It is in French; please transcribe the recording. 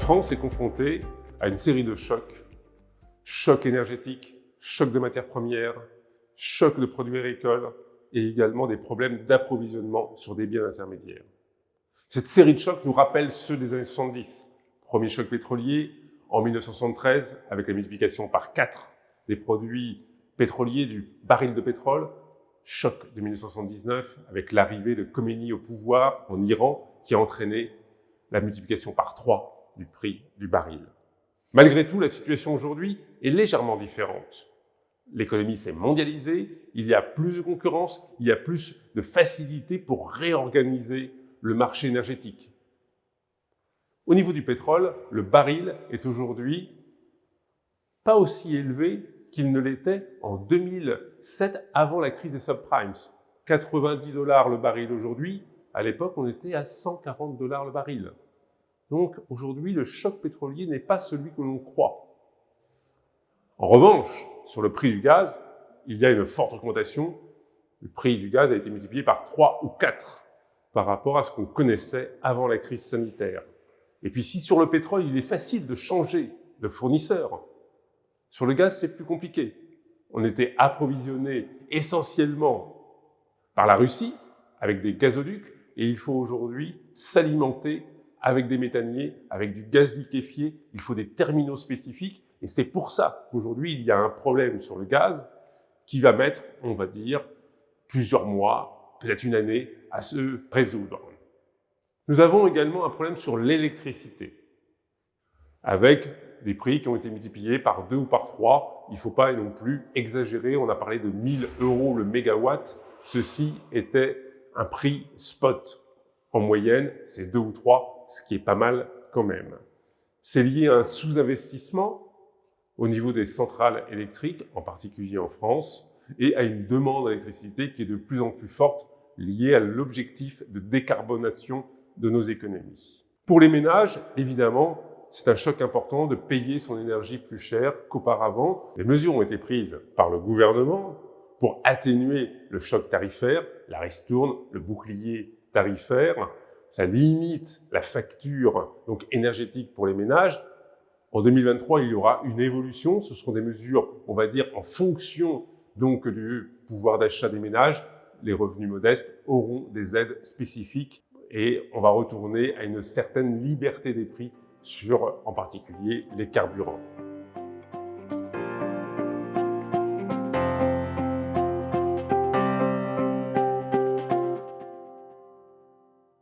France est confrontée à une série de chocs. Choc énergétique, choc de matières premières, choc de produits agricoles et également des problèmes d'approvisionnement sur des biens intermédiaires. Cette série de chocs nous rappelle ceux des années 70. Premier choc pétrolier en 1973 avec la multiplication par 4 des produits pétroliers du baril de pétrole. Choc de 1979 avec l'arrivée de Khomeini au pouvoir en Iran qui a entraîné la multiplication par 3 du prix du baril. Malgré tout, la situation aujourd'hui est légèrement différente. L'économie s'est mondialisée, il y a plus de concurrence, il y a plus de facilité pour réorganiser le marché énergétique. Au niveau du pétrole, le baril est aujourd'hui pas aussi élevé qu'il ne l'était en 2007 avant la crise des subprimes. 90 $ le baril aujourd'hui, à l'époque on était à 140 $ le baril. Donc aujourd'hui le choc pétrolier n'est pas celui que l'on croit. En revanche, sur le prix du gaz, il y a une forte augmentation. Le prix du gaz a été multiplié par 3 ou 4 par rapport à ce qu'on connaissait avant la crise sanitaire. Et puis si sur le pétrole, il est facile de changer de fournisseur, sur le gaz, c'est plus compliqué. On était approvisionné essentiellement par la Russie, avec des gazoducs, et il faut aujourd'hui s'alimenter avec des méthaniers, avec du gaz liquéfié. Il faut des terminaux spécifiques, et c'est pour ça qu'aujourd'hui, il y a un problème sur le gaz qui va mettre, on va dire, plusieurs mois, peut-être une année, à se résoudre. Nous avons également un problème sur l'électricité, avec des prix qui ont été multipliés par 2 ou par 3. Il ne faut pas non plus exagérer, on a parlé de 1 000 € le mégawatt. Ceci était un prix spot. En moyenne, c'est 2 ou 3, ce qui est pas mal quand même. C'est lié à un sous-investissement au niveau des centrales électriques, en particulier en France, et à une demande d'électricité qui est de plus en plus forte, liée à l'objectif de décarbonation de nos économies. Pour les ménages, évidemment, c'est un choc important de payer son énergie plus cher qu'auparavant. Des mesures ont été prises par le gouvernement pour atténuer le choc tarifaire, la ristourne, le bouclier tarifaire. Ça limite la facture donc énergétique pour les ménages. En 2023, il y aura une évolution. Ce seront des mesures, on va dire, en fonction donc du pouvoir d'achat des ménages. Les revenus modestes auront des aides spécifiques et on va retourner à une certaine liberté des prix sur, en particulier, les carburants.